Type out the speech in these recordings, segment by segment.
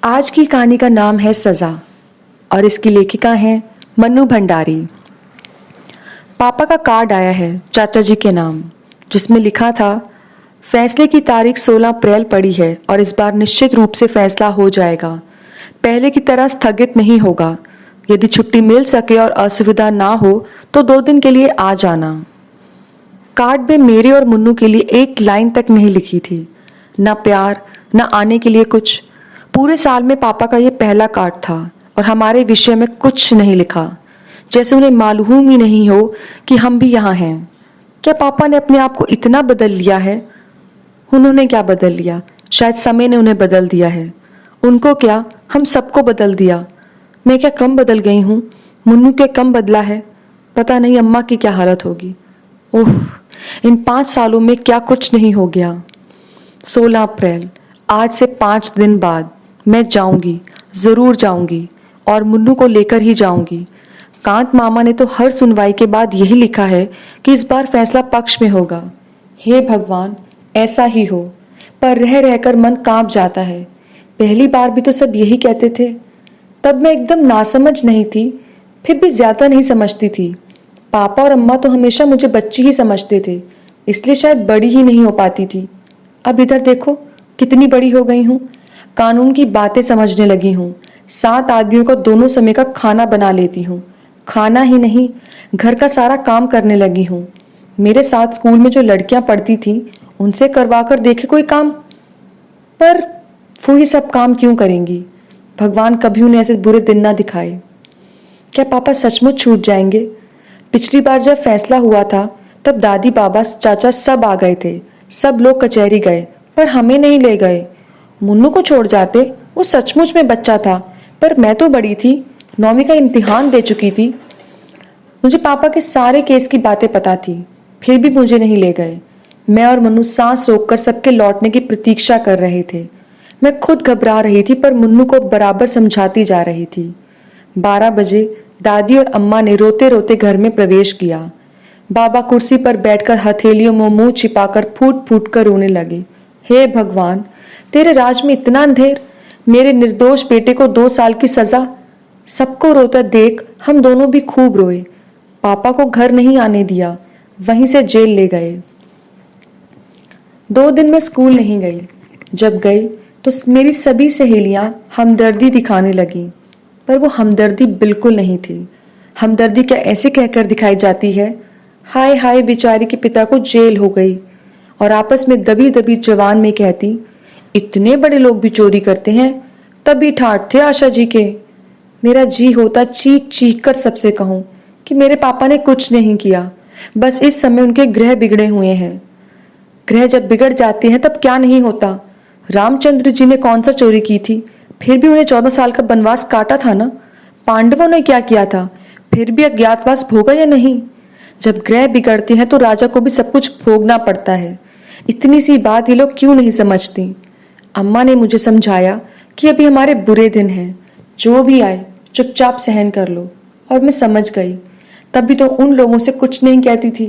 आज की कहानी का नाम है सज़ा और इसकी लेखिका हैं मन्नू भंडारी। पापा का कार्ड आया है चाचा जी के नाम, जिसमें लिखा था फैसले की तारीख 16 अप्रैल पड़ी है और इस बार निश्चित रूप से फैसला हो जाएगा। पहले की तरह स्थगित नहीं होगा। यदि छुट्टी मिल सके और असुविधा ना हो तो 2 दिन के लिए आ जाना। कार्ड में मेरे और मुन्नू के लिए एक लाइन तक नहीं लिखी थी, ना प्यार ना आने के लिए कुछ। पूरे साल में पापा का ये पहला कार्ड था और हमारे विषय में कुछ नहीं लिखा, जैसे उन्हें मालूम ही नहीं हो कि हम भी यहाँ हैं। क्या पापा ने अपने आप को इतना बदल लिया है? उन्होंने क्या बदल लिया? शायद समय ने उन्हें बदल दिया है। उनको क्या, हम सबको बदल दिया। मैं क्या कम बदल गई हूँ? मुन्नू क्या कम बदला है? पता नहीं अम्मा की क्या हालत होगी। ओह, इन 5 सालों में क्या कुछ नहीं हो गया। 16 अप्रैल, आज से 5 दिन बाद मैं जाऊंगी, जरूर जाऊंगी और मुन्नू को लेकर ही जाऊंगी। कांत मामा ने तो हर सुनवाई के बाद यही लिखा है कि इस बार फैसला पक्ष में होगा। हे भगवान, ऐसा ही हो। पर रह रहकर मन कांप जाता है। पहली बार भी तो सब यही कहते थे। तब मैं एकदम नासमझ नहीं थी, फिर भी ज्यादा नहीं समझती थी। पापा और अम्मा तो हमेशा मुझे बच्ची ही समझते थे, इसलिए शायद बड़ी ही नहीं हो पाती थी। अब इधर देखो कितनी बड़ी हो गई हूँ। कानून की बातें समझने लगी हूँ। 7 आदमियों को दोनों समय का खाना बना लेती हूँ। खाना ही नहीं, घर का सारा काम करने लगी हूँ। मेरे साथ स्कूल में जो लड़कियां पढ़ती थी उनसे करवा कर देखे कोई काम। पर वो ये सब काम क्यों करेंगी? भगवान कभी उन्हें ऐसे बुरे दिन ना दिखाए। क्या पापा सचमुच छूट जाएंगे? पिछली बार जब फैसला हुआ था तब दादी बाबा चाचा सब आ गए थे। सब लोग कचहरी गए पर हमें नहीं ले गए। मुन्नू को छोड़ जाते, वो सचमुच में बच्चा था, पर मैं तो बड़ी थी, 9वीं का इम्तिहान दे चुकी थी। मुझे पापा के सारे केस की बातें पता थी, फिर भी मुझे नहीं ले गए। मैं और मुन्नू सांस रोककर सबके लौटने की प्रतीक्षा कर रहे थे। मैं खुद घबरा रही थी पर मुन्नू को बराबर समझाती जा रही थी। 12 बजे दादी और अम्मा ने रोते रोते घर में प्रवेश किया। बाबा कुर्सी पर बैठकर हथेलियों में मुंह छिपाकर फूट फूट कर रोने लगे। हे भगवान, तेरे राज में इतना अंधेर। मेरे निर्दोष बेटे को 2 साल की सजा। सबको रोता देख हम दोनों भी खूब रोए। पापा को घर नहीं आने दिया, वहीं से जेल ले गए। 2 दिन में स्कूल नहीं गई। जब गई तो मेरी सभी सहेलियां हमदर्दी दिखाने लगी, पर वो हमदर्दी बिल्कुल नहीं थी। हमदर्दी क्या ऐसे कहकर दिखाई जाती है? हाय हाय बेचारी के पिता को जेल हो गई, और आपस में दबी दबी जवान में कहती, इतने बड़े लोग भी चोरी करते हैं, तभी ठाठ थे आशा जी के। मेरा जी होता चीख चीख कर सबसे कहूं कि मेरे पापा ने कुछ नहीं किया, बस इस समय उनके ग्रह बिगड़े हुए हैं। ग्रह जब बिगड़ जाते हैं तब क्या नहीं होता। रामचंद्र जी ने कौन सा चोरी की थी, फिर भी उन्हें 14 साल का वनवास काटा था ना। पांडवों ने क्या किया था, फिर भी अज्ञातवास भोगा या नहीं। जब ग्रह बिगड़ते हैं तो राजा को भी सब कुछ भोगना पड़ता है। इतनी सी बात ये लोग क्यों नहीं समझती। अम्मा ने मुझे समझाया कि अभी हमारे बुरे दिन हैं, जो भी आए चुपचाप सहन कर लो, और मैं समझ गई। तभी तो उन लोगों से कुछ नहीं कहती थी,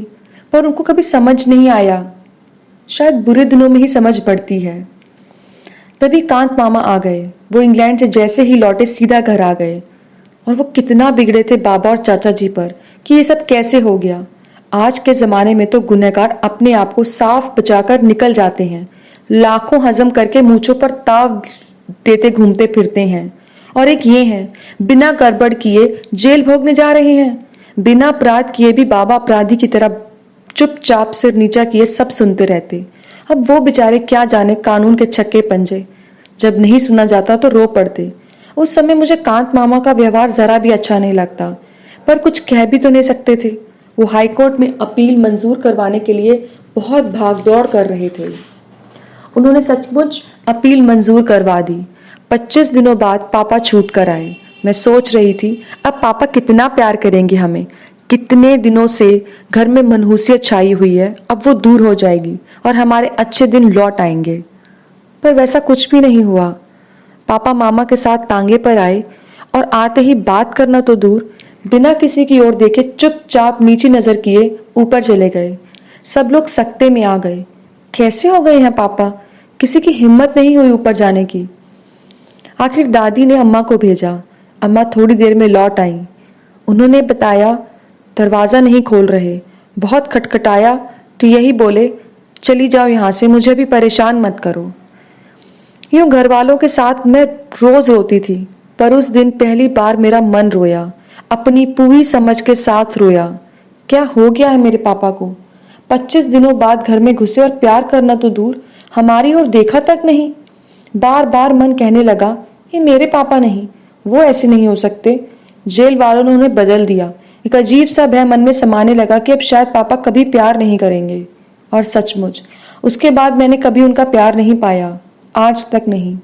पर उनको कभी समझ नहीं आया। शायद बुरे दिनों में ही समझ पड़ती है। तभी कांत मामा आ गए। वो इंग्लैंड से जैसे ही लौटे सीधा घर आ गए, और वो कितना बिगड़े थे बाबा और चाचा जी पर कि ये सब कैसे हो गया। आज के जमाने में तो गुनहगार अपने आप को साफ बचाकर निकल जाते हैं, लाखों हजम करके मूंछों पर ताव देते घूमते फिरते हैं। और एक ये हैं, बिना गड़बड़ किए जेल भोगने जा रहे हैं। बिना अपराध किए भी बाबा अपराधी की तरह चुपचाप सिर नीचा किए सब सुनते रहते। अब वो बेचारे क्या जाने कानून के छक्के पंजे। जब नहीं सुना जाता तो रो पड़ते। उस समय मुझे कांत मामा का व्यवहार जरा भी अच्छा नहीं लगता, पर कुछ कह भी तो नहीं सकते थे। वो हाईकोर्ट में अपील मंजूर करवाने के लिए बहुत भागदौड़ कर रहे थे। उन्होंने सचमुच अपील मंजूर करवा दी। 25 दिनों बाद पापा छूट कर आए। मैं सोच रही थी अब पापा कितना प्यार करेंगे हमें। कितने दिनों से घर में मनहूसियत छाई हुई है, अब वो दूर हो जाएगी और हमारे अच्छे दिन लौट आएंगे। पर वैसा कुछ भी नहीं हुआ। पापा मामा के साथ टांगे पर आए और आते ही बात करना तो दूर, बिना किसी की ओर देखे चुपचाप नीची नजर किए ऊपर चले गए। सब लोग सकते में आ गए। कैसे हो गए हैं पापा? किसी की हिम्मत नहीं हुई ऊपर जाने की। आखिर दादी ने अम्मा को भेजा। अम्मा थोड़ी देर में लौट आई। उन्होंने बताया दरवाज़ा नहीं खोल रहे। बहुत खटखटाया तो यही बोले, चली जाओ यहाँ से, मुझे भी परेशान मत करो। यूं घर वालों के साथ मैं रोज रोती थी, पर उस दिन पहली बार मेरा मन रोया, अपनी पूरी समझ के साथ रोया। क्या हो गया है मेरे पापा को? 25 दिनों बाद घर में घुसे और प्यार करना तो दूर, हमारी ओर देखा तक नहीं। बार बार मन कहने लगा, ये मेरे पापा नहीं, वो ऐसे नहीं हो सकते। जेल वालों ने उन्हें बदल दिया। एक अजीब सा भय मन में समाने लगा कि अब शायद पापा कभी प्यार नहीं करेंगे। और सचमुच उसके बाद मैंने कभी उनका प्यार नहीं पाया, आज तक नहीं।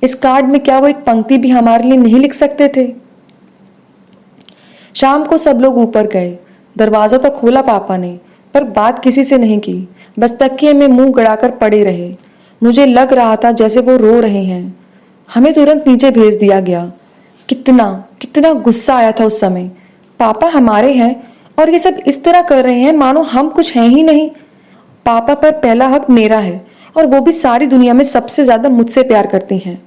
इस कार्ड में क्या वो एक पंक्ति भी हमारे लिए नहीं लिख सकते थे? शाम को सब लोग ऊपर गए। दरवाजा तो खोला पापा ने, पर बात किसी से नहीं की। बस तकिए में मुंह गड़ाकर पड़े रहे। मुझे लग रहा था जैसे वो रो रहे हैं। हमें तुरंत नीचे भेज दिया गया। कितना कितना गुस्सा आया था उस समय। पापा हमारे हैं और ये सब इस तरह कर रहे हैं मानो हम कुछ हैं ही नहीं। पापा पर पहला हक मेरा है, और वो भी सारी दुनिया में सबसे ज्यादा मुझसे प्यार करती हैं।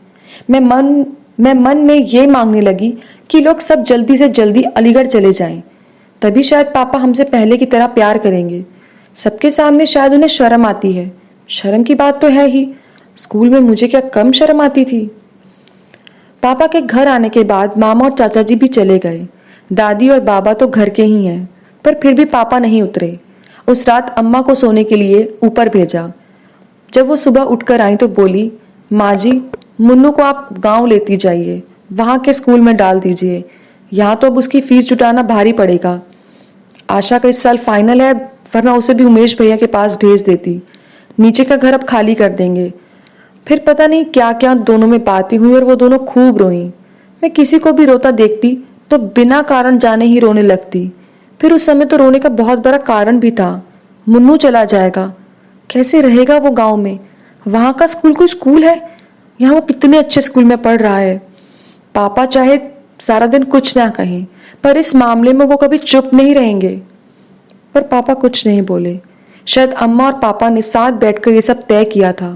मैं मन में ये मांगने लगी कि लोग सब जल्दी से जल्दी अलीगढ़ चले जाएं, तभी शायद पापा हमसे पहले की तरह प्यार करेंगे। सबके सामने शायद उन्हें शर्म आती है। शर्म की बात तो है ही, स्कूल में मुझे क्या कम शर्म आती थी। पापा के घर आने के बाद मामा और चाचा जी भी चले गए। दादी और बाबा तो घर के ही हैं, पर फिर भी पापा नहीं उतरे। उस रात अम्मा को सोने के लिए ऊपर भेजा। जब वो सुबह उठकर आई तो बोली, माँ जी, मुन्नू को आप गांव लेती जाइए, वहां के स्कूल में डाल दीजिए। यहाँ तो अब उसकी फीस जुटाना भारी पड़ेगा। आशा का इस साल फाइनल है, वरना उसे भी उमेश भैया के पास भेज देती। नीचे का घर अब खाली कर देंगे। फिर पता नहीं क्या क्या दोनों में बातें हुई और वो दोनों खूब रोई। मैं किसी को भी रोता देखती तो बिना कारण जाने ही रोने लगती। फिर उस समय तो रोने का बहुत बड़ा कारण भी था। मुन्नू चला जाएगा, कैसे रहेगा वो गांव में? वहां का स्कूल कोई स्कूल है? यहाँ वो कितने अच्छे स्कूल में पढ़ रहा है। पापा चाहे सारा दिन कुछ ना कहें, पर इस मामले में वो कभी चुप नहीं रहेंगे। पर पापा कुछ नहीं बोले। शायद अम्मा और पापा ने साथ बैठकर ये सब तय किया था।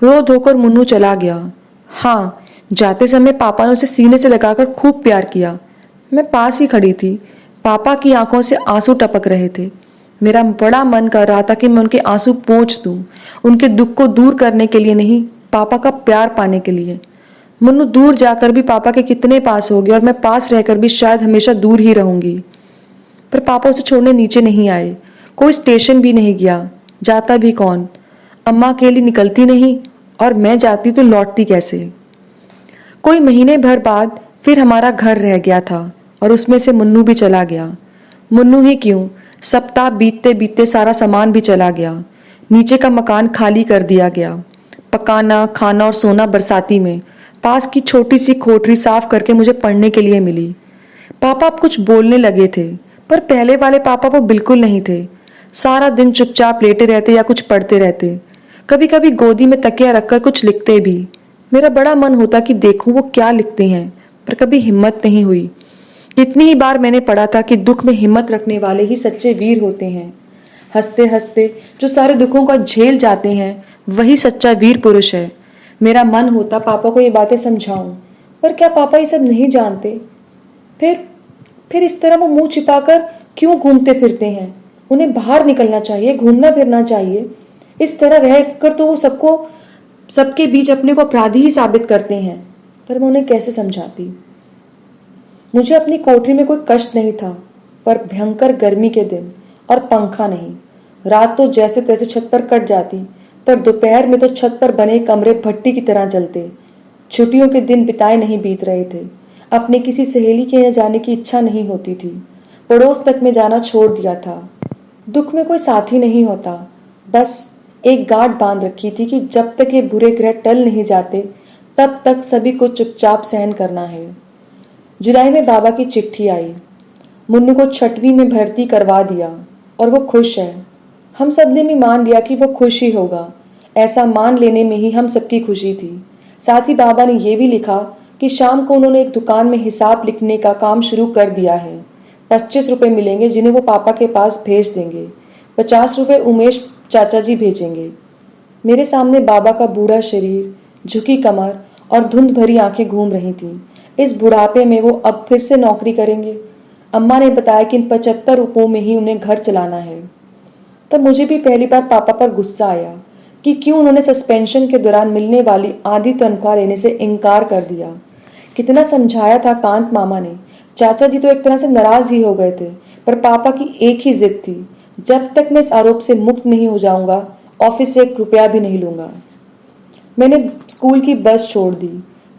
रो धोकर मुन्नू चला गया। हाँ, जाते समय पापा ने उसे सीने से लगाकर खूब प्यार किया। मैं पास ही खड़ी थी। पापा की आंखों से आंसू टपक रहे थे। मेरा बड़ा मन कर रहा था कि मैं उनके आंसू पोंछ दूं, उनके दुख को दूर करने के लिए नहीं, पापा का प्यार पाने के लिए। मुन्नू दूर जाकर भी पापा के कितने पास हो गया, और मैं पास रहकर भी शायद हमेशा दूर ही रहूंगी। पर पापा उसे छोड़ने नीचे नहीं आए। कोई स्टेशन भी नहीं गया। जाता भी कौन? अम्मा अकेली निकलती नहीं, और मैं जाती तो लौटती कैसे? कोई महीने भर बाद फिर हमारा घर रह गया था, और उसमें से मुन्नू भी चला गया। मुन्नू ही क्यों, सप्ताह बीतते बीतते सारा सामान भी चला गया। नीचे का मकान खाली कर दिया गया। पकाना, खाना और सोना बरसाती में। पास की छोटी सी कोठरी साफ करके मुझे पढ़ने के लिए मिली। पापा अब कुछ बोलने लगे थे, पर पहले वाले पापा वो बिल्कुल नहीं थे। सारा दिन चुपचाप लेटे रहते या कुछ पढ़ते रहते। कभी कभी गोदी में तकिया रखकर कुछ लिखते भी। मेरा बड़ा मन होता कि देखूं वो क्या लिखते हैं, पर कभी हिम्मत नहीं हुई। कितनी ही बार मैंने पढ़ा था कि दुख में हिम्मत रखने वाले ही सच्चे वीर होते हैं। हंसते हंसते जो सारे दुखों का झेल जाते हैं, वही सच्चा वीर पुरुष है। मेरा मन होता पापा को ये बातें समझाऊं, पर क्या पापा ये सब नहीं जानते? फिर इस तरह वो मुंह छिपाकर क्यों घूमते फिरते हैं? उन्हें बाहर निकलना चाहिए, घूमना फिरना चाहिए। इस तरह रहकर तो वो सबके बीच अपने को अपराधी ही साबित करते हैं। पर मैं उन्हें कैसे समझाती? मुझे अपनी कोठरी में कोई कष्ट नहीं था, पर भयंकर गर्मी के दिन और पंखा नहीं। रात तो जैसे तैसे छत पर कट जाती, पर दोपहर में तो छत पर बने कमरे भट्टी की तरह जलते। छुट्टियों के दिन बिताए नहीं बीत रहे थे। अपने किसी सहेली के यहाँ जाने की इच्छा नहीं होती थी। पड़ोस तक में जाना छोड़ दिया था। दुख में कोई साथी नहीं होता। बस एक गांठ बांध रखी थी कि जब तक ये बुरे ग्रह टल नहीं जाते, तब तक सभी को चुपचाप सहन करना है। जुलाई में बाबा की चिट्ठी आई। मुन्नू को 6वीं में भर्ती करवा दिया, और वो खुश है। हम सब ने भी मान लिया कि वो खुश ही होगा। ऐसा मान लेने में ही हम सबकी खुशी थी। साथ ही बाबा ने यह भी लिखा कि शाम को उन्होंने एक दुकान में हिसाब लिखने का काम शुरू कर दिया है। 25 रुपये मिलेंगे, जिन्हें वो पापा के पास भेज देंगे। 50 रुपये उमेश चाचा जी भेजेंगे। मेरे सामने बाबा का बूढ़ा शरीर, झुकी कमर और धुंध भरी आंखें घूम रही थीं। इस बुढ़ापे में वो अब फिर से नौकरी करेंगे। अम्मा ने बताया कि इन 75 रुपयों में ही उन्हें घर चलाना है। तब मुझे भी पहली बार पापा पर गुस्सा आया कि क्यों उन्होंने सस्पेंशन के दौरान मिलने वाली आधी तनख्वाह लेने से इनकार कर दिया। कितना समझाया था कांत मामा ने। चाचा जी तो एक तरह से नाराज ही हो गए थे, पर पापा की एक ही जिद थी, जब तक मैं इस आरोप से मुक्त नहीं हो जाऊंगा ऑफिस से 1 रुपया भी नहीं लूंगा। मैंने स्कूल की बस छोड़ दी।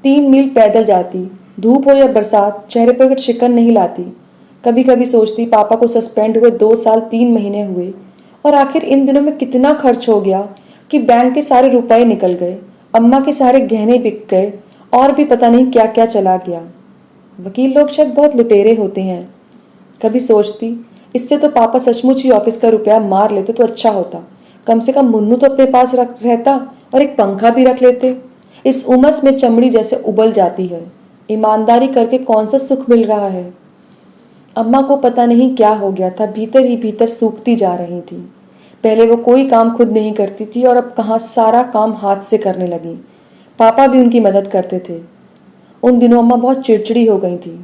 3 मील पैदल जाती, धूप हो या बरसात, चेहरे पर शिकन नहीं लाती। कभी कभी सोचती पापा को सस्पेंड हुए 2 साल 3 महीने हुए, और आखिर इन दिनों में कितना खर्च हो गया कि बैंक के सारे रुपए निकल गए, अम्मा के सारे गहने बिक गए, और भी पता नहीं क्या क्या चला गया। वकील लोग शायद बहुत लुटेरे होते हैं। कभी सोचती इससे तो पापा सचमुच ही ऑफिस का रुपया मार लेते तो अच्छा होता। कम से कम मुन्नू तो अपने पास रहता और एक पंखा भी रख लेते। इस उमस में चमड़ी जैसे उबल जाती है। ईमानदारी करके कौन सा सुख मिल रहा है। अम्मा को पता नहीं क्या हो गया था, भीतर ही भीतर सूखती जा रही थी। पहले वो कोई काम खुद नहीं करती थी और अब कहाँ सारा काम हाथ से करने लगी। पापा भी उनकी मदद करते थे। उन दिनों अम्मा बहुत चिड़चिड़ी हो गई थी।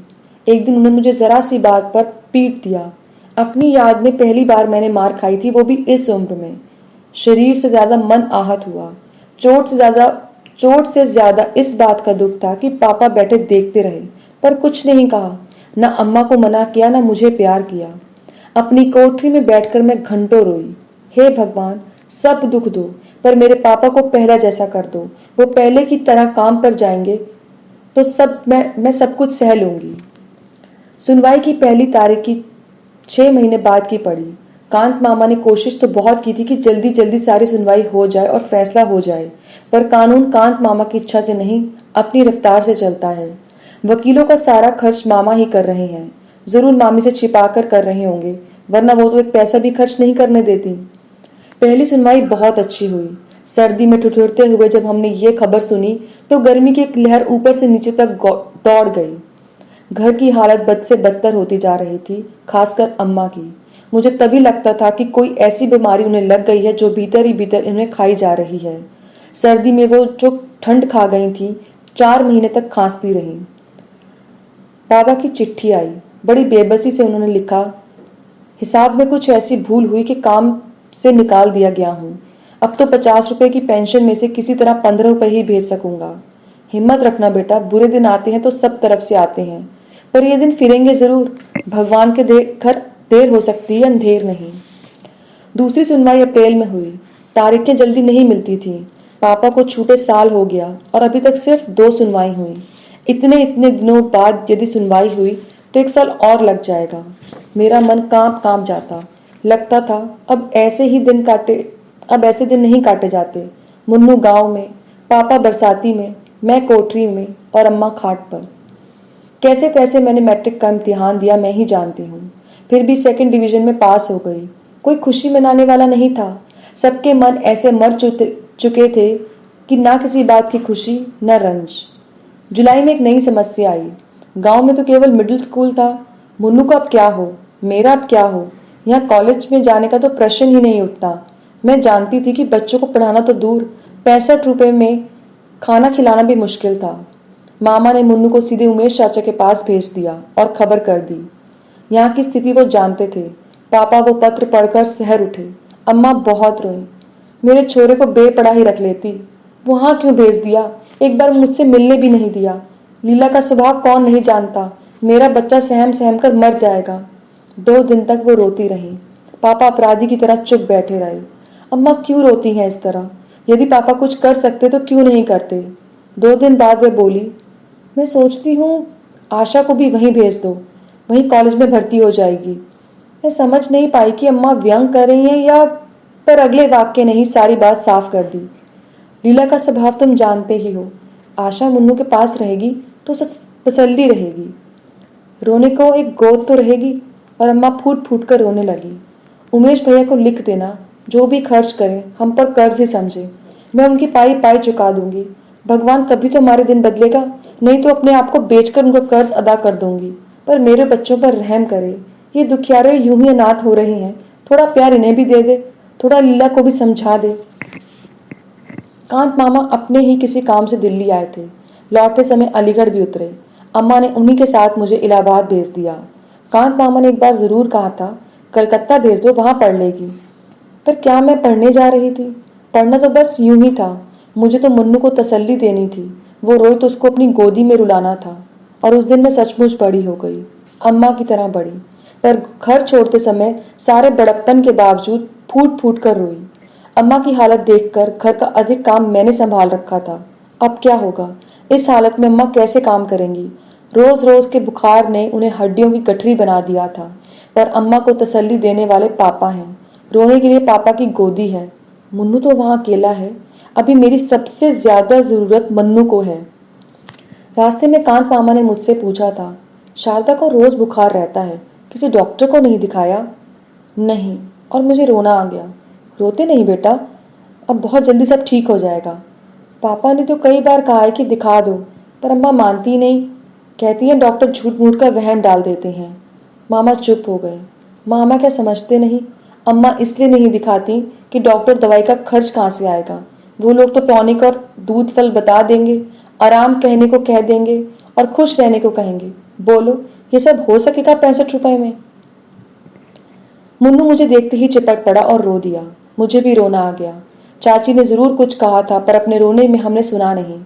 एक दिन उन्होंने मुझे जरा सी बात पर पीट दिया। अपनी याद में पहली बार मैंने मार खाई थी, वो भी इस उम्र में। शरीर से ज्यादा मन आहत हुआ। चोट से ज्यादा इस बात का दुख था कि पापा बैठे देखते रहे पर कुछ नहीं कहा। न अम्मा को मना किया, न मुझे प्यार किया। अपनी कोठरी में बैठकर मैं घंटों रोई। हे भगवान, सब दुख दो, पर मेरे पापा को पहला जैसा कर दो। वो पहले की तरह काम पर जाएंगे तो मैं सब कुछ सह लूंगी। सुनवाई की पहली तारीख की 6 महीने बाद की पड़ी। कांत मामा ने कोशिश तो बहुत की थी कि जल्दी जल्दी सारी सुनवाई हो जाए और फैसला हो जाए, पर कानून कांत मामा की इच्छा से नहीं, अपनी रफ्तार से चलता है। वकीलों का सारा खर्च मामा ही कर रहे हैं। जरूर मामी से छिपा कर रहे होंगे, वरना वो तो एक पैसा भी खर्च नहीं करने देती। पहली सुनवाई बहुत अच्छी हुई। सर्दी में ठिठुरते हुए जब हमने ये खबर सुनी तो गर्मी की एक लहर ऊपर से नीचे तक दौड़ गई। घर की हालत बद से बदतर होती जा रही थी, खासकर अम्मा की। मुझे तभी लगता था कि कोई ऐसी बीमारी उन्हें लग गई है जो भीतर ही भीतर इन्हें खाई जा रही है। सर्दी में वो जो ठंड खा गई थी, 4 महीने तक खांसती रही। बाबा की चिट्ठी आई। बड़ी बेबसी से उन्होंने लिखा, हिसाब में कुछ ऐसी भूल हुई कि काम से निकाल दिया गया हूँ। अब तो 50 रुपए की पेंशन में से किसी तरह 15 रुपए ही भेज सकूंगा। हिम्मत रखना बेटा, बुरे दिन आते हैं तो सब तरफ से आते हैं, पर ये दिन फिरेंगे जरूर। भगवान के घर देर हो सकती है, अंधेर नहीं। दूसरी सुनवाई अप्रैल में हुई। तारीखें जल्दी नहीं मिलती थी। पापा को छूटे साल हो गया और अभी तक सिर्फ 2 सुनवाई हुई। इतने इतने दिनों बाद यदि सुनवाई हुई तो 1 साल और लग जाएगा। मेरा मन कांप जाता। लगता था अब ऐसे दिन नहीं काटे जाते। मुन्नू गांव में, पापा बरसाती में, मैं कोठरी में और अम्मा खाट पर। कैसे कैसे मैंने मैट्रिक का इम्तिहान दिया मैं ही जानती हूँ। फिर भी 2nd डिवीजन में पास हो गई। कोई खुशी मनाने वाला नहीं था। सबके मन ऐसे मर चुके थे कि ना किसी बात की खुशी न रंज। जुलाई में एक नई समस्या आई। गांव में तो केवल मिडिल स्कूल था। मुन्नू का अब क्या हो, मेरा अब क्या हो। यहाँ कॉलेज में जाने का तो प्रश्न ही नहीं उठता। मैं जानती थी कि बच्चों को पढ़ाना तो दूर, 65 रुपए में खाना खिलाना भी मुश्किल था। मामा ने मुन्नू को सीधे उमेश चाचा के पास भेज दिया और खबर कर दी। यहाँ की स्थिति वो जानते थे। पापा वो पत्र पढ़कर सहर उठे। अम्मा बहुत रोई। मेरे छोरे को बेपड़ा ही रख लेती, वहां क्यों भेज दिया, एक बार मुझसे मिलने भी नहीं दिया। लीला का स्वभाव कौन नहीं जानता, मेरा बच्चा सहम सहम कर मर जाएगा। 2 दिन तक वो रोती रही। पापा अपराधी की तरह चुप बैठे रहे। अम्मा क्यों रोती हैं इस तरह, यदि पापा कुछ कर सकते तो क्यों नहीं करते। 2 दिन बाद वे बोली, मैं सोचती हूँ आशा को भी वहीं भेज दो, वहीं कॉलेज में भर्ती हो जाएगी। मैं समझ नहीं पाई कि अम्मा व्यंग कर रही हैं या, पर अगले वाक्य ने ही सारी बात साफ कर दी। लीला का स्वभाव तुम जानते ही हो। आशा मुन्नू के पास रहेगी तो तसल्ली रहेगी, रोने को एक गोद तो रहेगी। और अम्मा फूट फूट कर रोने लगी। उमेश भैया को लिख देना, जो भी खर्च करें हम पर कर्ज ही समझे, मैं उनकी पाई पाई चुका दूंगी। भगवान कभी तो हमारे दिन बदलेगा, नहीं तो अपने आप को बेचकर उनका कर्ज अदा कर दूंगी। पर मेरे बच्चों पर रहम करे, ये दुखियारे यूं ही अनाथ हो रहे हैं, थोड़ा प्यार इन्हें भी दे दे, थोड़ा लीला को भी समझा दे। कांत मामा अपने ही किसी काम से दिल्ली आए थे। लौटते समय अलीगढ़ भी उतरे। अम्मा ने उन्हीं के साथ मुझे इलाहाबाद भेज दिया। कांत मामा ने एक बार जरूर कहा था, कलकत्ता भेज दो, वहां पढ़ लेगी। पर क्या मैं पढ़ने जा रही थी? पढ़ना तो बस यूं ही था। मुझे तो मुन्नू को तसल्ली देनी थी। वो रोई तो उसको अपनी गोदी में रुलाना था। और उस दिन मैं सचमुच बड़ी हो गई, अम्मा की तरह बड़ी। पर घर छोड़ते समय सारे बड़प्पन के बावजूद फूट फूट कर रोई। अम्मा की हालत देखकर घर का अधिक काम मैंने संभाल रखा था। अब क्या होगा? इस हालत में अम्मा कैसे काम करेंगी? रोज रोज के बुखार ने उन्हें हड्डियों की गठरी बना दिया था। पर अम्मा को तसल्ली देने वाले पापा हैं। रोने के लिए पापा की गोदी है। मुन्नू तो वहां अकेला है। अभी मेरी सबसे ज्यादा जरूरत मन्नू को है। रास्ते में कांत मामा ने मुझसे पूछा था, शारदा को रोज बुखार रहता है, किसी डॉक्टर को नहीं दिखाया? नहीं। और मुझे रोना आ गया। रोते नहीं बेटा, अब बहुत जल्दी सब ठीक हो जाएगा। पापा ने तो कई बार कहा है कि दिखा दो, पर अम्मा मानती नहीं। कहती हैं डॉक्टर झूठ मूठ का वहम डाल देते हैं। मामा चुप हो गए। मामा क्या समझते नहीं? अम्मा इसलिए नहीं दिखाती कि डॉक्टर दवाई का खर्च कहाँ से आएगा। वो लोग तो टॉनिक और दूध फल बता देंगे, आराम कहने को कह देंगे और खुश रहने को कहेंगे। बोलो, ये सब हो सकेगा 65 रुपए में? मुन्नू मुझे देखते ही चिपट पड़ा और रो दिया। मुझे भी रोना आ गया। चाची ने जरूर कुछ कहा था, पर अपने रोने में हमने सुना नहीं।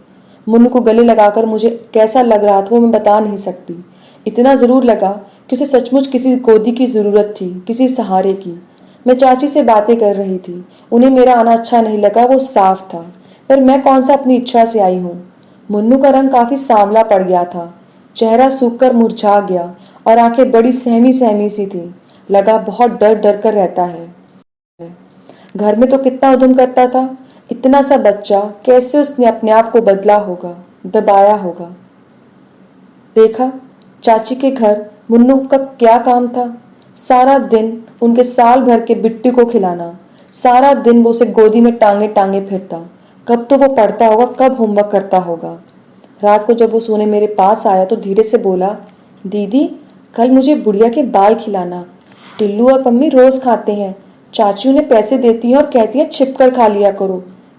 मुन्नू को गले लगाकर मुझे कैसा लग रहा था वो मैं बता नहीं सकती। इतना जरूर लगा कि उसे सचमुच किसी गोदी की जरूरत थी, किसी सहारे की। मैं चाची से बातें कर रही थी। उन्हें मेरा आना अच्छा नहीं लगा, वो साफ था। पर मैं कौन सा अपनी इच्छा से आई हूँ? मुन्नू का रंग काफी सांवला पड़ गया था। चेहरा सूख कर मुरझा गया और आंखें बड़ी सहमी सहमी सी थी। लगा बहुत डर डर कर रहता है। घर में तो कितना उद्यम करता था। इतना सा बच्चा, कैसे उसने अपने आप को बदला होगा, दबाया होगा। देखा, चाची के घर मुन्नू का क्या काम था? सारा दिन उनके साल भर के बिट्टू को खिलाना। सारा दिन वो उसे गोदी में टांगे टांगे फिरता। कब तो वो पढ़ता होगा, कब होमवर्क करता होगा। रात को जब वो सोने मेरे पास आया तो धीरे से बोला, दीदी कल मुझे बुढ़िया के बाल खिलाना। टिल्लू और पम्मी रोज खाते हैं। चाची उन्हें पैसे देती है और कहती है छिप कर खा लिया करो,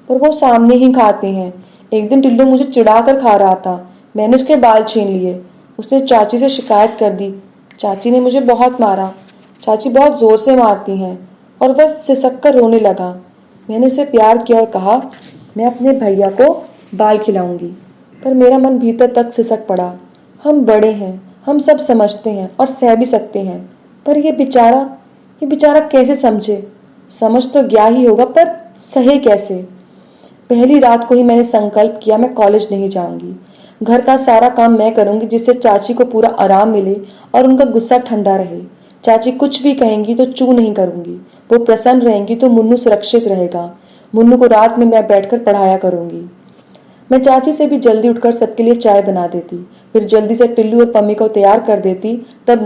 पर वो सामने ही खाते हैं। एक दिन टिल्लू मुझे चिढ़ा कर खा रहा था। मैंने उसके बाल छीन लिए। उसने चाची से शिकायत कर दी। चाची ने मुझे बहुत मारा। चाची बहुत जोर से मारती हैं। और वह सिसक कर रोने लगा। मैंने उसे प्यार किया और कहा, मैं अपने भैया को बाल खिलाऊंगी। पर मेरा मन भीतर तक सिसक पड़ा। हम बड़े हैं, हम सब समझते हैं और सह भी सकते हैं, पर ये बेचारा कैसे समझे? समझ तो गया ही होगा, पर सहे कैसे? पहली रात को ही मैंने संकल्प किया, मैं कॉलेज नहीं जाऊंगी। घर का सारा काम मैं करूंगी, जिससे चाची को पूरा आराम मिले और उनका गुस्सा ठंडा रहे। चाची कुछ भी कहेंगी तो चू नहीं करूंगी। वो प्रसन्न रहेंगी तो मुन्नू सुरक्षित रहेगा। मुन्नू को रात में मैं बैठकर पढ़ाया करूंगी। मैं चाची से भी जल्दी उठकर सबके लिए चाय बना देती, फिर जल्दी से टिल्लू और पम्मी को तैयार कर देती। तब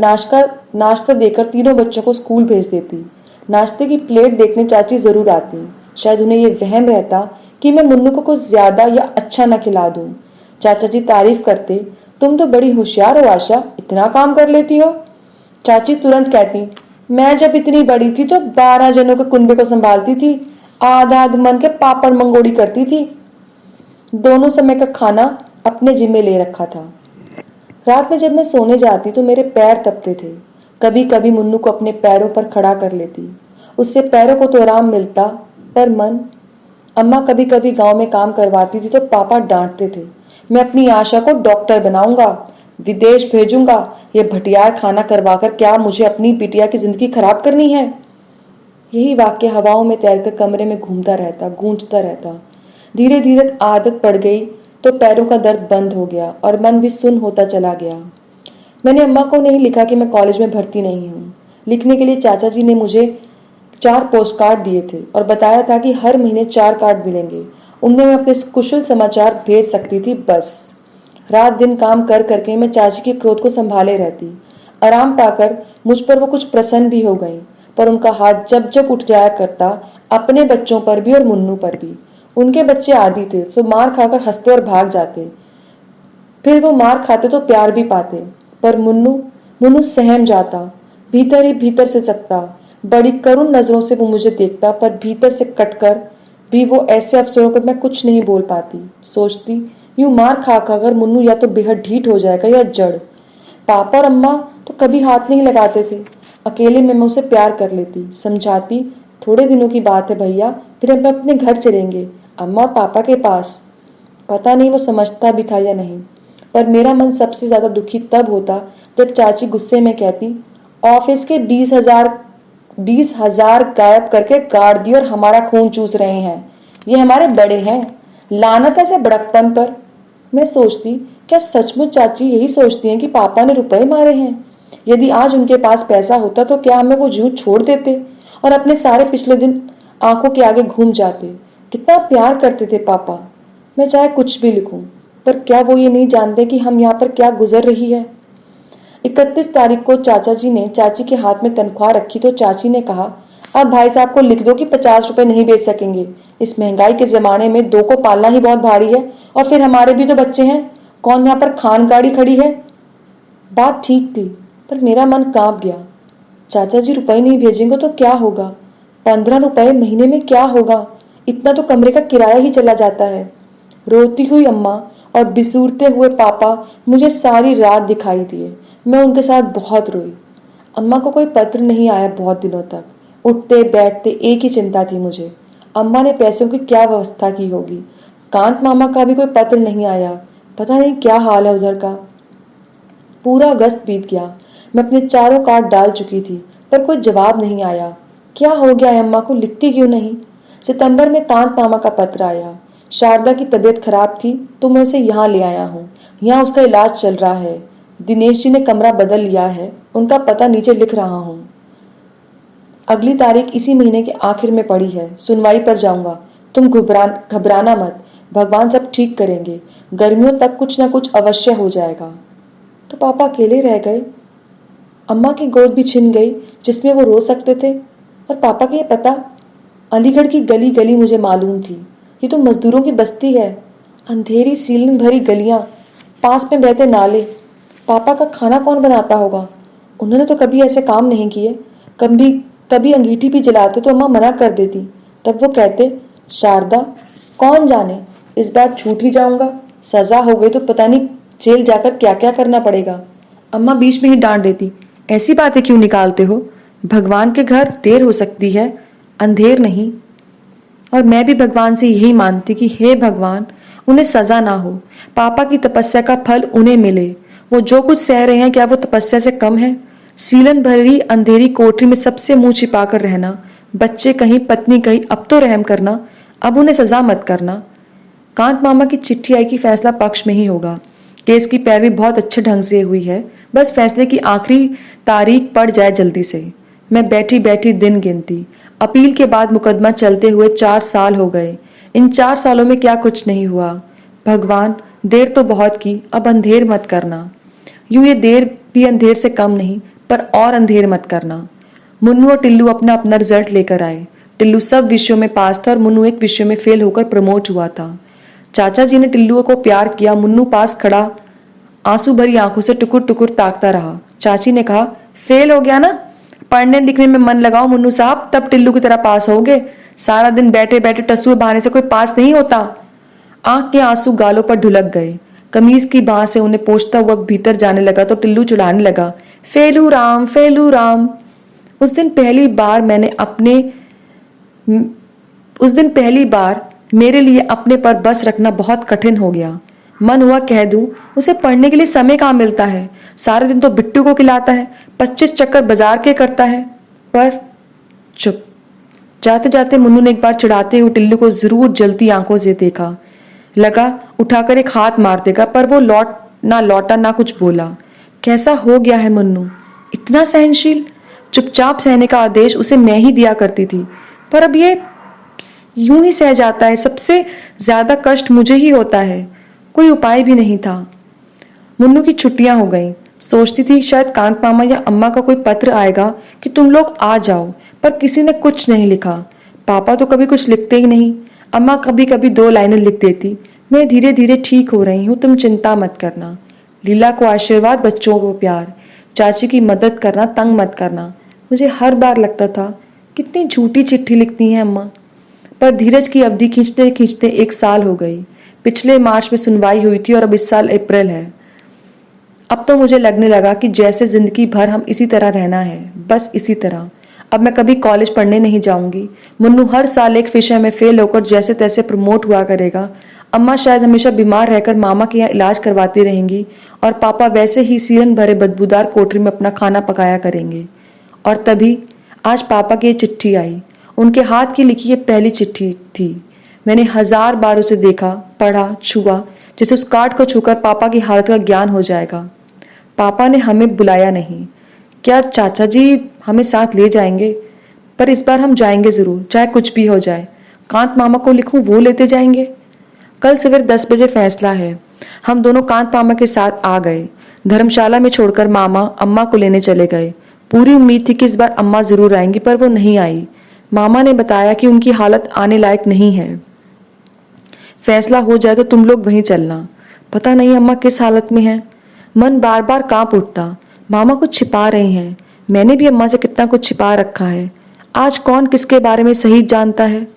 नाश्ता देकर तीनों बच्चों को स्कूल भेज देती। नाश्ते की प्लेट देखने चाची जरूर आती। शायद उन्हें ये वहम रहता कि मैं मुन्नू को कुछ ज्यादा या अच्छा न खिला दूं। चाचा जी तारीफ करते, तुम तो बड़ी होशियार हो आशा, इतना काम कर लेती हो। चाची तुरंत कहती, मैं जब इतनी बड़ी थी तो 12 जनों के कुंबे को संभालती थी, आधा आध मन के पापड़ मंगोड़ी करती थी। दोनों समय का खाना अपने जिम्मे ले रखा था। रात में जब मैं सोने जाती तो मेरे पैर तपते थे। कभी कभी मुन्नू को अपने पैरों पर खड़ा कर लेती। उससे पैरों को तो आराम मिलता, पर मन। अम्मा कभी कभी गांव में काम करवाती थी तो पापा डांटते थे। मैं अपनी आशा को डॉक्टर बनाऊंगा, विदेश भेजूंगा। ये भटियार खाना करवाकर क्या मुझे अपनी बिटिया की जिंदगी खराब करनी है? यही वाक्य हवाओं में तैरकर कमरे में घूमता रहता, गूंजता रहता। धीरे धीरे आदत पड़ गई तो पैरों का दर्द बंद हो गया और मन भी सुन्न होता चला गया। मैंने अम्मा को नहीं लिखा कि मैं कॉलेज में भर्ती नहीं हूँ। लिखने के लिए चाचा जी ने मुझे 4 पोस्ट कार्ड दिए थे और बताया था कि हर महीने 4 कार्ड मिलेंगे। उनमें मैं अपने कुशल समाचार भेज सकती थी। बस रात दिन काम कर करके मैं चाची के क्रोध को संभाले रहती। आराम पाकर मुझ पर वो कुछ प्रसन्न भी हो गई, पर उनका हाथ जब जब उठ जाया करता, अपने बच्चों पर भी और मुन्नू पर भी। उनके बच्चे आदी थे, तो मार खाकर हंसते और भाग जाते। फिर वो मार खाते तो प्यार भी पाते। पर मुन्नू मुन्नू सहम जाता, भीतर ही भीतर से सकता। बड़ी करुण नजरों से वो मुझे देखता, पर भीतर से कटकर भी वो ऐसे अफसरों को मैं कुछ नहीं बोल पाती। सोचती यूं मार खा खाकर मुन्नू या तो बेहद ढीठ हो जाएगा या जड़। पापा और अम्मा तो कभी हाथ नहीं लगाते थे। अकेले में मैं उसे प्यार कर लेती, समझाती, थोड़े दिनों की बात है भैया, फिर हम अपने घर चलेंगे, अम्मा और पापा के पास। पता नहीं वो समझता भी था या नहीं, पर मेरा मन सबसे ज्यादा दुखी तब होता जब चाची गुस्से में कहती, ऑफिस के 20,000 गायब करके गाड़ दिए और हमारा खून चूस रहे हैं। ये हमारे बड़े हैं, लानत ऐसे बड़कपन पर। मैं सोचती, क्या सचमुच चाची यही सोचती हैं कि पापा ने रुपए मारे हैं? यदि आज उनके पास पैसा होता तो क्या हमें वो यूं छोड़ देते और अपने सारे पिछले दिन आंखों के आगे घूम जाते? कितना प्यार करते थे पापा। मैं चाहे कुछ भी लिखूं, पर क्या वो ये नहीं जानते कि हम यहाँ पर क्या गुजर रही है? 31 तारीख को चाचा जी ने चाची के हाथ में तनख्वाह रखी तो चाची ने कहा, अब भाई साहब को लिख दो कि 50 रुपए नहीं बेच सकेंगे। इस महंगाई के जमाने में 2 को पालना ही बहुत भारी है, और फिर हमारे भी तो बच्चे हैं। कौन यहाँ पर खान गाड़ी खड़ी है? बात ठीक थी, पर मेरा मन कांप गया। चाचा जी रुपए नहीं भेजेंगे तो क्या होगा? 15 रुपए महीने में क्या होगा? इतना तो कमरे का किराया ही चला जाता है। रोती हुई अम्मा और बिसूरते हुए पापा मुझे सारी रात दिखाई दिए। मैं उनके साथ बहुत रोई। अम्मा को कोई पत्र नहीं आया बहुत दिनों तक। उठते बैठते एक ही चिंता थी मुझे, अम्मा ने पैसों की क्या व्यवस्था की होगी। कांत मामा का भी कोई पत्र नहीं आया। पता नहीं क्या हाल है उधर का। पूरा अगस्त बीत गया। मैं अपने चारों कार्ड डाल चुकी थी, पर कोई जवाब नहीं आया। क्या हो गया है अम्मा को, लिखती क्यों नहीं? सितंबर में कांत मामा का पत्र आया। शारदा की तबीयत खराब थी तो मैं उसे यहाँ ले आया हूँ। यहाँ उसका इलाज चल रहा है। दिनेश जी ने कमरा बदल लिया है, उनका पता नीचे लिख रहा हूँ। अगली तारीख इसी महीने के आखिर में पड़ी है। सुनवाई पर जाऊंगा। तुम घबराना मत, भगवान सब ठीक करेंगे। गर्मियों तक कुछ न कुछ अवश्य हो जाएगा। तो पापा अकेले रह गए। अम्मा की गोद भी छिन गई जिसमें वो रो सकते थे। और पापा का ये पता, अलीगढ़ की गली गली मुझे मालूम थी। ये तो मजदूरों की बस्ती है। अंधेरी सीलन भरी गलियां, पास में बहते नाले। पापा का खाना कौन बनाता होगा? उन्होंने तो कभी ऐसे काम नहीं किए। कभी कभी अंगीठी भी जलाते तो अम्मा मना कर देती। तब वो कहते, शारदा, कौन जाने इस बार छूट ही जाऊंगा। सजा हो गई तो पता नहीं जेल जाकर क्या क्या करना पड़ेगा। अम्मा बीच में ही डांट देती, ऐसी बातें क्यों निकालते हो? भगवान के घर देर हो सकती है, अंधेर नहीं। और मैं भी भगवान से यही मानती कि हे भगवान, उन्हें सजा ना हो, पापा की तपस्या का फल उन्हें मिले। वो जो कुछ सह रहे हैं, क्या वो तपस्या से कम है? सीलन भरी अंधेरी कोठरी में सबसे मुंह छिपाकर रहना, बच्चे कहीं पत्नी कहीं, अब तो रहम करना, अब उन्हें सजा मत करना। कांत मामा की चिट्ठी आई कि फैसला पक्ष में ही होगा। केस की पैरवी बहुत अच्छे ढंग से हुई है, बस फैसले की आखिरी तारीख पड़ जाए जल्दी से। मैं बैठी बैठी दिन गिनती। अपील के बाद मुकदमा चलते हुए 4 साल हो गए। इन 4 सालों में क्या कुछ नहीं हुआ। भगवान, देर तो बहुत की, अब अंधेर मत करना। यूं ये देर भी अंधेर से कम नहीं, पर और अंधेर मत करना। मुन्नू और टिल्लू अपना अपना रिजल्ट लेकर आए। टिल्लू सब विषयों में पास था और मुन्नू एक विषय में फेल होकर प्रमोट हुआ था। चाचा जी ने टिल्लू को प्यार किया। मुन्नू पास खड़ा आंसू भरी आंखों से टुकुर टुकुर ताकता रहा। चाची ने कहा, फेल हो गया ना, पढ़ने लिखने में मन लगाओ मुन्नू साहब, तब टिल्लू की तरह पास होगे। सारा दिन बैठे बैठे टसुए बहाने से कोई पास नहीं होता। आंख के आंसू गालों पर ढुलक गए। कमीज की बाह से उन्हें पोंछता हुआ भीतर जाने लगा तो टिल्लू चिढ़ाने लगा, फेलू राम, फेलू राम। उस दिन पहली बार मेरे लिए अपने पर बस रखना बहुत कठिन हो गया। मन हुआ कह दूं, उसे पढ़ने के लिए समय कहाँ मिलता है। सारे दिन तो बिट्टू को खिलाता है, 25 चक्कर बाजार के करता है। पर चुप। जाते जाते मुन्नू ने एक बार चिढ़ाते हुए टिल्लू को जरूर जलती आंखों से देखा। लगा उठाकर एक हाथ मार देगा, पर वो लौटा ना कुछ बोला। कैसा हो गया है मुन्नू, इतना सहनशील? चुपचाप सहने का आदेश उसे मैं ही दिया करती थी, पर अब ये यूं ही सह जाता है। सबसे ज्यादा कष्ट मुझे ही होता है। कोई उपाय भी नहीं था। मुन्नू की छुट्टियां हो गईं। सोचती थी शायद कांत मामा या अम्मा का कोई पत्र आएगा कि तुम लोग आ जाओ, पर किसी ने कुछ नहीं लिखा। पापा तो कभी कुछ लिखते ही नहीं। अम्मा कभी कभी 2 लाइनें लिख देती, मैं धीरे धीरे ठीक हो रही हूँ, तुम चिंता मत करना। लीला को आशीर्वाद, बच्चों को प्यार, चाची की मदद करना, तंग मत करना। मुझे हर बार लगता था कितनी झूठी चिट्ठी लिखती हैं अम्मा। पर धीरज की अवधि खींचते खींचते 1 साल हो गई। पिछले मार्च में सुनवाई हुई थी और अब इस साल अप्रैल है। अब तो मुझे लगने लगा कि जैसे जिंदगी भर हम इसी तरह रहना है, बस इसी तरह। अब मैं कभी कॉलेज पढ़ने नहीं जाऊंगी। मुन्नू हर साल एक विषय में फेल होकर जैसे तैसे प्रमोट हुआ करेगा। अम्मा शायद हमेशा बीमार रहकर मामा के यहाँ इलाज करवाती रहेंगी और पापा वैसे ही सीरन भरे बदबूदार कोठरी में अपना खाना पकाया करेंगे। और तभी आज पापा की ये चिट्ठी आई। उनके हाथ की लिखी ये पहली चिट्ठी थी। मैंने 1000 बार उसे देखा, पढ़ा, छुआ, जैसे उस कार्ड को छूकर पापा की हालत का ज्ञान हो जाएगा। पापा ने हमें बुलाया नहीं। क्या चाचा जी हमें साथ ले जाएंगे? पर इस बार हम जाएंगे जरूर, चाहे कुछ भी हो जाए। कांत मामा को लिखूं, वो लेते जाएंगे। कल सवेर 10 बजे फैसला है। हम दोनों कांत मामा के साथ आ गए। धर्मशाला में छोड़कर मामा अम्मा को लेने चले गए। पूरी उम्मीद थी कि इस बार अम्मा जरूर आएंगी, पर वो नहीं आई। मामा ने बताया कि उनकी हालत आने लायक नहीं है। फैसला हो जाए तो तुम लोग वहीं चलना। पता नहीं अम्मा किस हालत में है। मन बार बार कांप उठता। मामा कुछ छिपा रहे हैं। मैंने भी अम्मा से कितना कुछ छिपा रखा है। आज कौन किसके बारे में सही जानता है।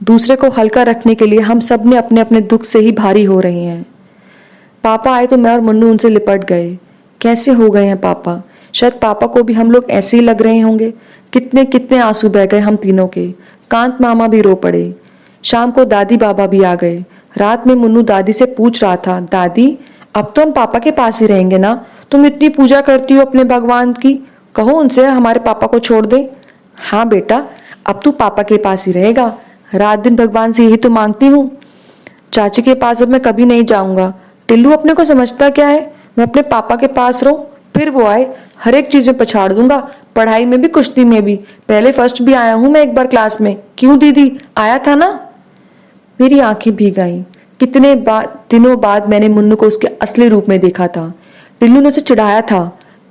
दूसरे को हल्का रखने के लिए हम सब ने अपने अपने दुख से ही भारी हो रहे हैं। पापा आए तो मैं और मुन्नू उनसे लिपट गए। कैसे हो गए हैं पापा? शायद पापा को भी हम लोग ऐसे ही लग रहे होंगे। कितने कितने आंसू बह गए हम तीनों के। कांत मामा भी रो पड़े। शाम को दादी बाबा भी आ गए। रात में मुन्नू दादी से पूछ रहा था, दादी अब तो हम पापा के पास ही रहेंगे ना? तुम इतनी पूजा करती हो अपने भगवान की, कहो उनसे हमारे पापा को छोड़ दे। हाँ बेटा, अब तू पापा के पास ही रहेगा। रात दिन भगवान से यही तो मांगती हूँ। चाची के पास अब मैं कभी नहीं जाऊंगा। टिल्लू अपने को समझता क्या है? मैं अपने पापा के पास रहूं, फिर वो आए, हर एक चीज में पछाड़ दूंगा। पढ़ाई में भी, कुश्ती में भी। पहले फर्स्ट भी आया हूं मैं एक बार क्लास में। क्यों दीदी, आया था ना? मेरी आंखें भीग आईं। कितने दिनों बाद मैंने मुन्नू को उसके असली रूप में देखा था। टिल्लू ने उसे चिढ़ाया था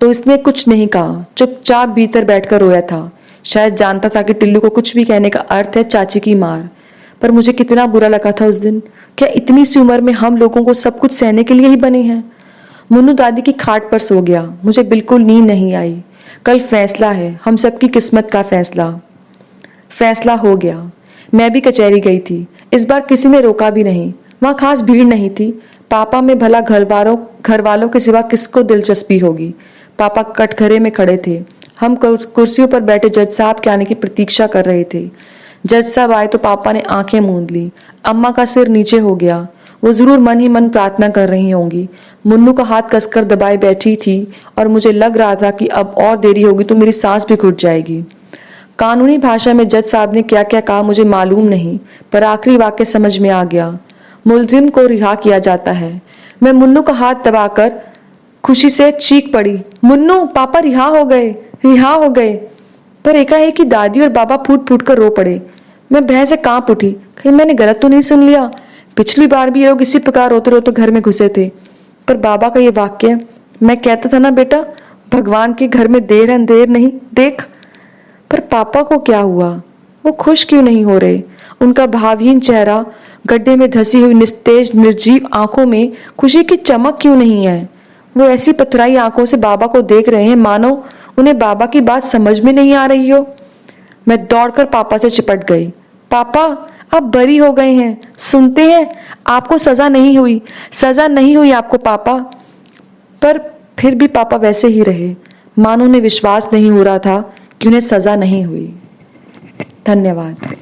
तो इसने कुछ नहीं कहा, चुपचाप भीतर बैठकर रोया था। शायद जानता था कि टिल्लू को कुछ भी कहने का अर्थ है चाची की मार। पर मुझे कितना बुरा लगा था उस दिन। क्या इतनी सी उम्र में हम लोगों को सब कुछ सहने के लिए ही बने हैं? मुन्नू दादी की खाट पर सो गया। मुझे बिल्कुल नींद नहीं आई। कल फैसला है, हम सबकी किस्मत का फैसला। फैसला हो गया। मैं भी कचहरी गई थी। इस बार किसी ने रोका भी नहीं। वहां खास भीड़ नहीं थी। पापा में भला घर वालों के सिवा किसको दिलचस्पी होगी। पापा कटघरे में खड़े थे। हम कुर्सियों पर बैठे जज साहब के आने की प्रतीक्षा कर रहे थे। जज साहब आए तो पापा ने आंखें मूंद ली। अम्मा का सिर नीचे हो गया। वो जरूर मन ही मन प्रार्थना कर रही होंगी। मुन्नू का हाथ कसकर दबाए बैठी थी और मुझे लग रहा था कि अब और देरी होगी तो मेरी सांस भी घुट जाएगी। कानूनी भाषा में जज साहब ने क्या क्या कहा मुझे मालूम नहीं, पर आखिरी वाक्य समझ में आ गया। मुलजिम को रिहा किया जाता है। मैं मुन्नू का हाथ दबाकर खुशी से चीख पड़ी, मुन्नू पापा रिहा हो गए, रिहा हो गए। पर एकाएक ही दादी और बाबा फूट फूट कर रो पड़े। मैं भय से कांप उठी, कहीं मैंने गलत तो नहीं सुन लिया। पिछली बार भी ये लोग इसी प्रकार रोते रोते घर में घुसे थे। पर बाबा का ये वाक्य, मैं कहता था ना बेटा, भगवान के घर में देर अंधेर नहीं, देख। पर पापा को क्या हुआ? वो खुश क्यों नहीं हो रहे? उनका भावहीन चेहरा, गड्ढे में धसी हुई निस्तेज निर्जीव आंखों में खुशी की चमक क्यों नहीं है? वो ऐसी पथराई आंखों से बाबा को देख रहे हैं मानो उन्हें बाबा की बात समझ में नहीं आ रही हो। मैं दौड़कर पापा से चिपट गई। पापा आप बरी हो गए हैं, सुनते हैं? आपको सजा नहीं हुई, सजा नहीं हुई आपको पापा। पर फिर भी पापा वैसे ही रहे, मानो उन्हें विश्वास नहीं हो रहा था कि उन्हें सजा नहीं हुई। धन्यवाद।